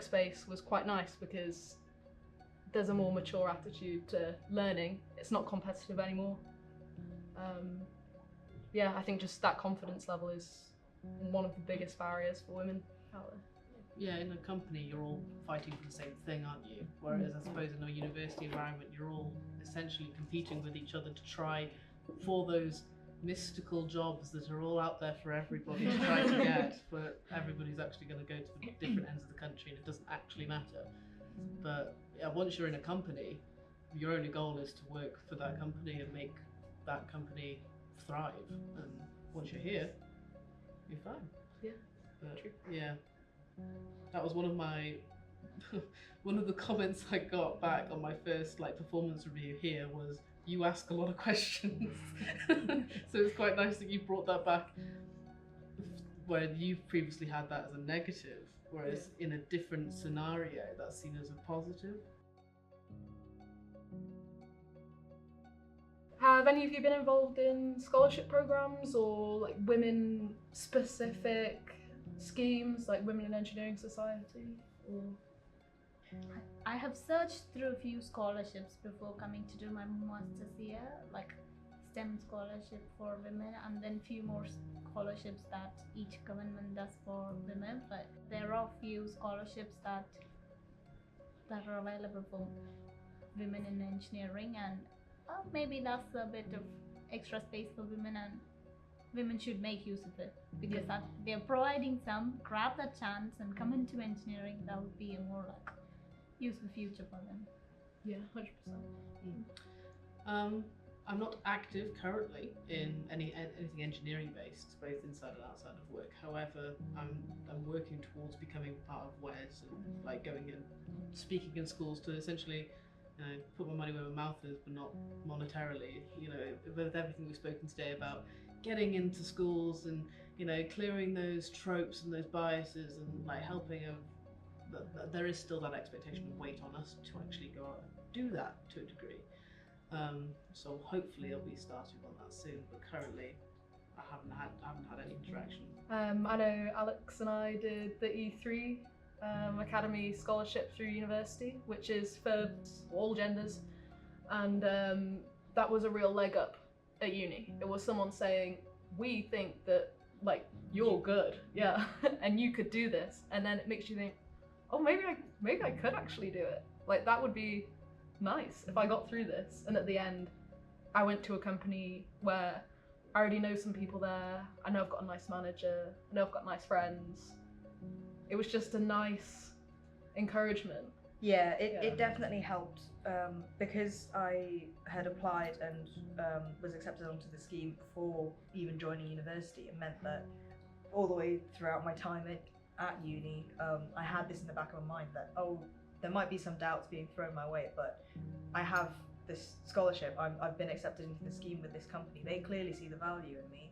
workspace was quite nice because there's a more mature attitude to learning. It's not competitive anymore. Yeah, I think just that confidence level is one of the biggest barriers for women out there. Yeah, in a company you're all fighting for the same thing, aren't you? Whereas I suppose in a university environment you're all essentially competing with each other to try for those mystical jobs that are all out there for everybody to try to get, but everybody's actually going to go to the different ends of the country and it doesn't actually matter. But yeah, once you're in a company, your only goal is to work for that company and make that company thrive. And once you're here, you're fine. Yeah, but, true. Yeah, that was one of my one of the comments I got back on my first performance review here was, you ask a lot of questions. So it's quite nice that you brought that back, where you've previously had that as a negative, whereas in a different scenario that's seen as a positive. Have any of you been involved in scholarship programs or like women specific schemes like Women in Engineering Society? Or I have searched through a few scholarships before coming to do my master's here, like STEM scholarship for women, and then few more scholarships that each government does for women. But there are few scholarships that are available for women in engineering, and maybe that's a bit of extra space for women, and women should make use of it because they're providing some. Grab that chance and come into engineering. That would be a more like useful future for them. yeah, 100%. I'm not active currently in anything engineering based, both inside and outside of work. However, I'm working towards becoming part of WES and like going and speaking in schools to essentially put my money where my mouth is, but not monetarily. With everything we've spoken today about getting into schools and clearing those tropes and those biases and like helping there is still that expectation of weight on us to actually go out and do that to a degree. So hopefully I'll be starting on that soon, but currently I haven't had any interaction. I know Alex and I did the E3 Academy scholarship through university, which is for all genders, and that was a real leg up at uni. It was someone saying, we think that like you're good, yeah, and you could do this, and then it makes you think, oh, maybe I could actually do it. Like that would be nice if I got through this. And at the end, I went to a company where I already know some people there. I know I've got a nice manager. I know I've got nice friends. It was just a nice encouragement. Yeah, it definitely helped because I had applied and was accepted onto the scheme before even joining university. It meant that all the way throughout my time at uni, I had this in the back of my mind that, there might be some doubts being thrown my way, but I have this scholarship. I've been accepted into the scheme with this company. They clearly see the value in me.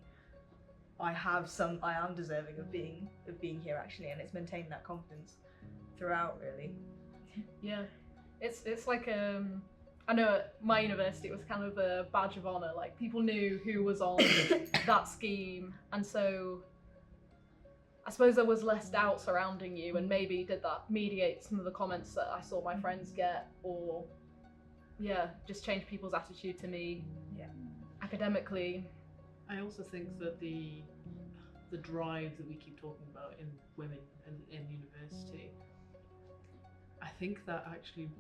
I am deserving of being here actually, and it's maintained that confidence throughout really. Yeah, it's like I know at my university it was kind of a badge of honor. Like people knew who was on that scheme, and so I suppose there was less doubt surrounding you, and maybe did that mediate some of the comments that I saw my friends get, or just change people's attitude to me academically. I also think that the drive that we keep talking about in women and in university, I think that actually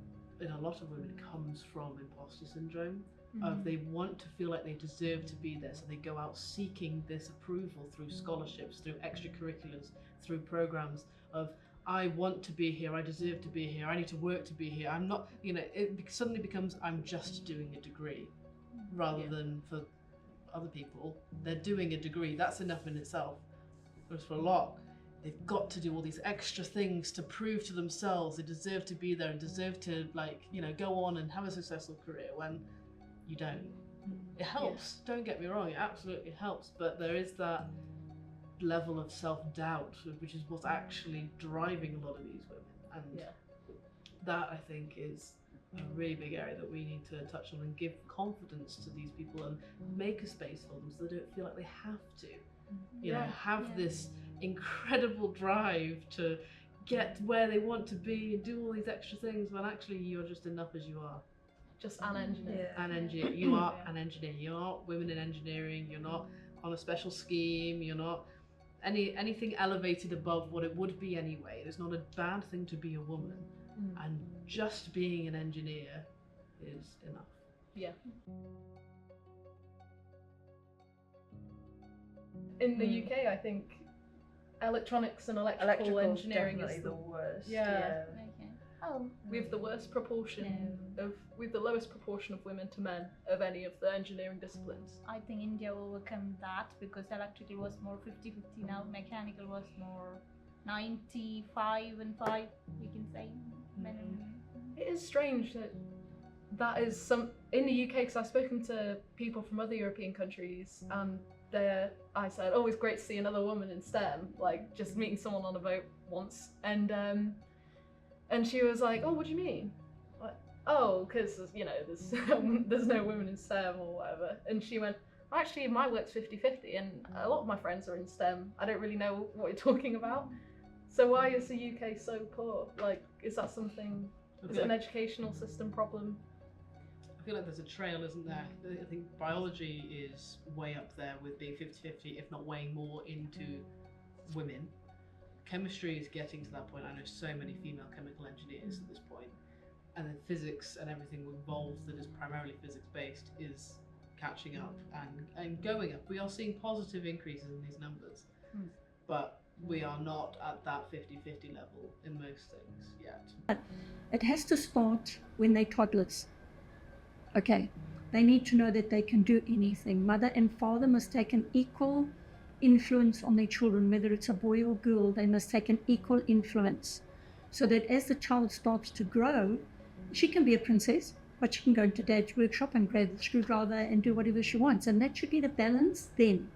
in a lot of women comes from imposter syndrome. Of they want to feel like they deserve to be there, so they go out seeking this approval through scholarships, through extracurriculars, through programs of I want to be here, I deserve to be here, I need to work to be here. I'm not, it suddenly becomes I'm just doing a degree, rather than for other people they're doing a degree. That's enough in itself. Whereas for a lot, they've got to do all these extra things to prove to themselves they deserve to be there and deserve to go on and have a successful career, when you don't. It helps, don't get me wrong, it absolutely helps, but there is that level of self-doubt, which is what's actually driving a lot of these women, and that I think is a really big area that we need to touch on and give confidence to these people and make a space for them so they don't feel like they have to have this incredible drive to get where they want to be and do all these extra things when actually you're just enough as you are. Just an engineer. An engineer. You are Yeah. an engineer. You're not women in engineering. You're not on a special scheme. You're not anything elevated above what it would be anyway. It's not a bad thing to be a woman, and just being an engineer is enough. Yeah. In the UK, I think electronics and electrical engineering definitely is the worst. Yeah. Okay. Oh. we have the worst proportion we have the lowest proportion of women to men of any of the engineering disciplines. I think India overcome that because electrical was more 50-50 now. Mechanical was more 95 and 5. You can say men and women. It is strange that is some in the UK, because I've spoken to people from other European countries, and I said, oh, it's great to see another woman in STEM, like just meeting someone on a boat once, and she was like, oh, what do you mean? Like, oh, because there's no women in STEM or whatever, and she went, actually my work's 50-50 and a lot of my friends are in STEM. I don't really know what you're talking about. So why is the UK so poor? Like, is that something, is it an educational system problem? I feel like there's a trail, isn't there? I think biology is way up there with being 50-50, if not weighing more into women. Chemistry is getting to that point. I know so many female chemical engineers at this point. And then physics and everything involved that is primarily physics-based is catching up and going up. We are seeing positive increases in these numbers, but we are not at that 50-50 level in most things yet. It has to start when they're toddlers. Okay, they need to know that they can do anything. Mother and father must take an equal influence on their children, whether it's a boy or girl. They must take an equal influence so that as the child starts to grow, she can be a princess, but she can go into dad's workshop and grab the screwdriver and do whatever she wants. And that should be the balance then.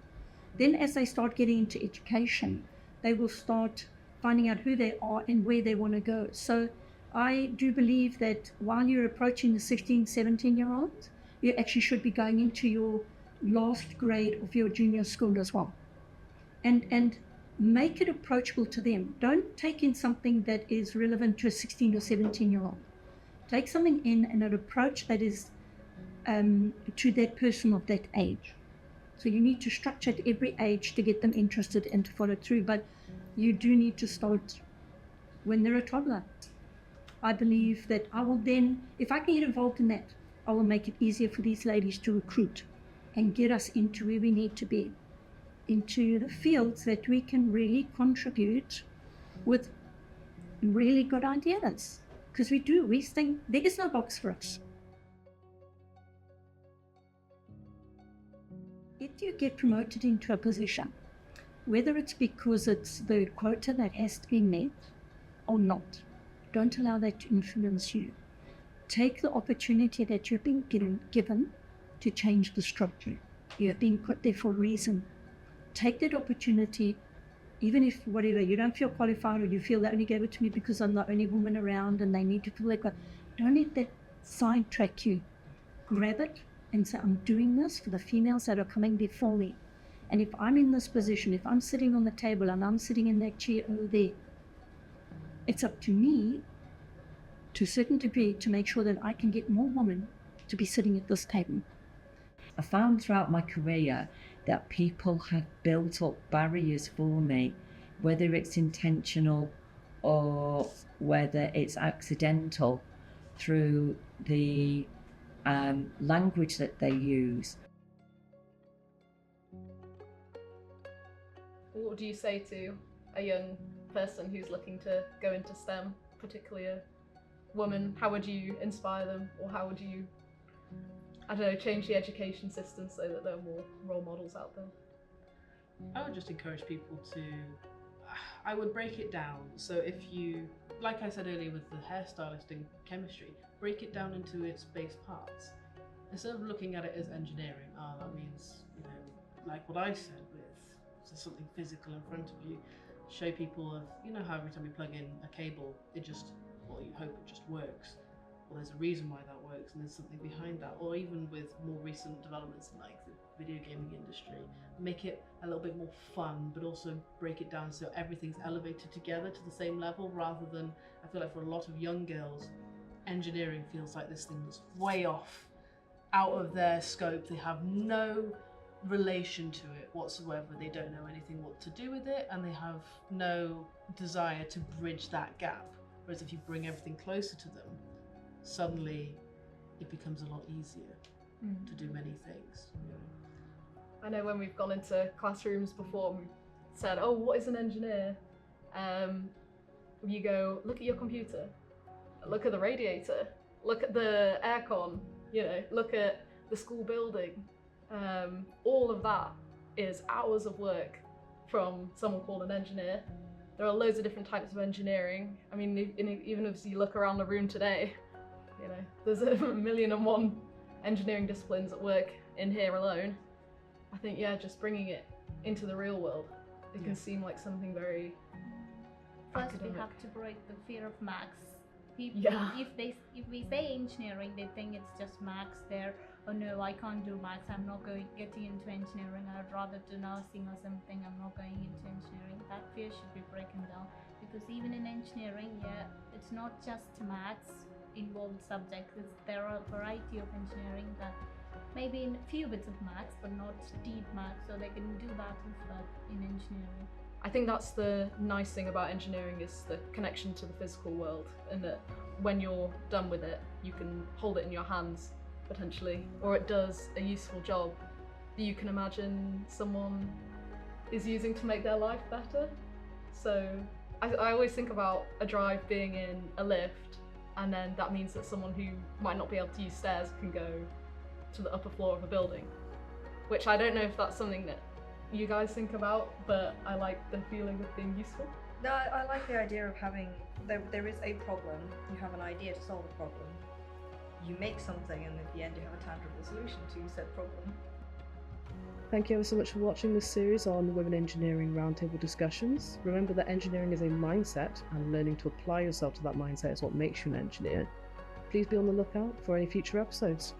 Then as they start getting into education, they will start finding out who they are and where they want to go. So I do believe that while you're approaching the 16, 17-year-olds, you actually should be going into your last grade of your junior school as well. And make it approachable to them. Don't take in something that is relevant to a 16 or 17-year-old. Take something in and an approach that is to that person of that age. So you need to structure at every age to get them interested and to follow through. But you do need to start when they're a toddler. I believe that I will then, if I can get involved in that, I will make it easier for these ladies to recruit and get us into where we need to be, into the fields that we can really contribute with really good ideas. Because we think there is no box for us. If you get promoted into a position, whether it's because it's the quota that has to be met or not, don't allow that to influence you. Take the opportunity that you've been given to change the structure. You have been put there for a reason. Take that opportunity, even if whatever, you don't feel qualified or you feel they only gave it to me because I'm the only woman around and they need to feel like, don't let that sidetrack you. Grab it and say, I'm doing this for the females that are coming before me. And if I'm in this position, if I'm sitting on the table and I'm sitting in that chair over there, it's up to me, to a certain degree, to make sure that I can get more women to be sitting at this table. I found throughout my career that people have built up barriers for me, whether it's intentional or whether it's accidental, through the language that they use. What do you say to a young person who's looking to go into STEM, particularly a woman? How would you inspire them, or how would you, I don't know, change the education system so that there are more role models out there? I would just encourage people to, I would break it down. So if you, like I said earlier with the hairstylist in chemistry, break it down into its base parts. Instead of looking at it as engineering, that means, like what I said with something physical in front of you, show people how every time you plug in a cable, it just, well, you hope it just works. Well, there's a reason why that works and there's something behind that. Or even with more recent developments in like the video gaming industry. Make it a little bit more fun, but also break it down so everything's elevated together to the same level, rather than, I feel like for a lot of young girls, engineering feels like this thing that's way off, out of their scope. They have no relation to it whatsoever. They don't know anything what to do with it, and they have no desire to bridge that gap. Whereas if you bring everything closer to them, suddenly it becomes a lot easier to do many things. I know when we've gone into classrooms before and we've said, oh, what is an engineer? You go, look at your computer, look at the radiator, look at the aircon, look at the school building. All of that is hours of work from someone called an engineer. There are loads of different types of engineering. I mean, even if you look around the room today, there's 1,000,001 engineering disciplines at work in here alone. I think, just bringing it into the real world, it can seem like something very First, academic. we have to break the fear of maths. People, Yeah. if we say engineering, they think it's just maths. They're, oh no, I can't do maths. I'm not getting into engineering. I'd rather do nursing or something. I'm not going into engineering. That fear should be broken down, because even in engineering, it's not just maths involved subjects. There are a variety of engineering that maybe in a few bits of maths, but not deep maths. So they can do that in engineering. I think that's the nice thing about engineering, is the connection to the physical world, and that when you're done with it, you can hold it in your hands, potentially, or it does a useful job that you can imagine someone is using to make their life better. So I always think about a drive being in a lift, and then that means that someone who might not be able to use stairs can go to the upper floor of a building, which I don't know if that's something that you guys think about, but I like the feeling of being useful. No, I like the idea of having, there is a problem, you have an idea to solve a problem, you make something, and at the end you have a tangible solution to said problem. Thank you ever so much for watching this series on Women Engineering Roundtable discussions. Remember that engineering is a mindset, and learning to apply yourself to that mindset is what makes you an engineer. Please be on the lookout for any future episodes.